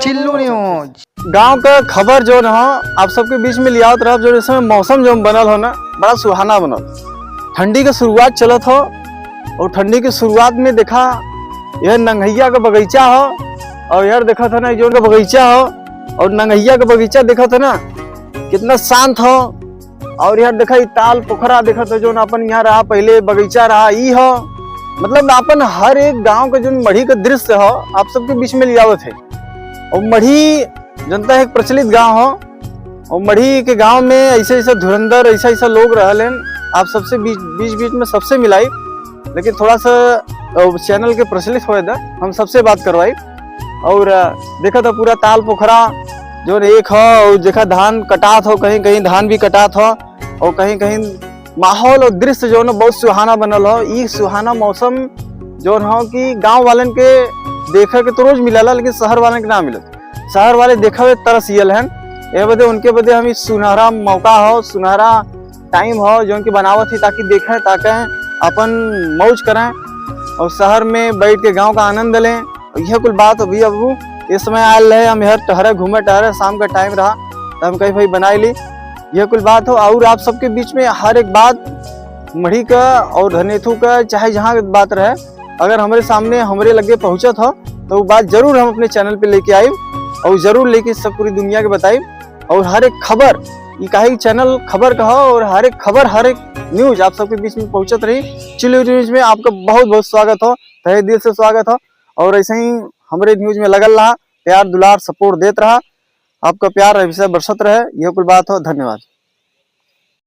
चिल्लू news गांव का खबर जो ना आप सबके बीच में लिया रहा जो इस समय मौसम जो बनल हो ना बड़ा सुहाना बनल। ठंडी की शुरुआत चलत हो और ठंडी की शुरुआत में देखा यह नंगैया का बगीचा हो और यार देखा था ना जो का बगीचा हो और नंगैया का बगीचा देखा था ना कितना शांत हो। और यार देखा ताल पोखरा देखा था जो अपन यहाँ रहा पहले बगीचा रहा ई हो मतलब अपन हर एक गांव का जो मढ़ी का दृश्य हो आप सबके बीच में लियावत है। और मढ़ी जनता एक प्रचलित गांव हो और मढ़ी के गांव में ऐसे ऐसा धुरंधर ऐसा ऐसा लोग रहले आप सबसे बीच में सबसे मिलाई लेकिन थोड़ा सा चैनल के प्रचलित हो हम सबसे बात करवाई। और देखा था पूरा ताल पोखरा जो एक हो और देखा धान कटात हो कहीं कहीं धान भी कटात हो और कहीं कहीं माहौल और दृश्य जो ना बहुत सुहाना बनल हो। ये सुहाना मौसम जो हो कि गांव वालन के देखे के तो रोज मिलला लेकिन शहर वाले के ना मिलत। शहर वाले देखा हुए तरसियल हैं ये बदे उनके बदे हम सुनहरा मौका हो सुनहरा टाइम हो जो उनकी बनावत ही ताकि देखें ताकि अपन मौज करें और शहर में बैठ के गांव का आनंद लें। यह कुल बात अभी अब इस समय आयल रहे हम यहाँ टहरे घूमे टहरे शाम का टाइम रहा तो हम कहीं भाई बनाई ली यह कुल बात हो। और आप सबके बीच में हर एक बात मढ़ी का और धनेथू का चाहे जहाँ बात रहे अगर हमारे सामने हमारे लगे पहुंचत हो तो वो बात जरूर हम अपने चैनल पे लेके आए और जरूर लेके सब पूरी दुनिया के बताई। और हर एक खबर ये काहे चैनल खबर का हो और हर एक खबर हर एक न्यूज आप सबके बीच में पहुंचत रही। चिल्लू न्यूज में आपका बहुत बहुत स्वागत हो तहे दिल से स्वागत हो और ऐसे ही हमारे न्यूज में लगल रहा प्यार दुलार सपोर्ट देते रहा आपका प्यार हमेशा बरसत रहे यह कुल बात हो। धन्यवाद।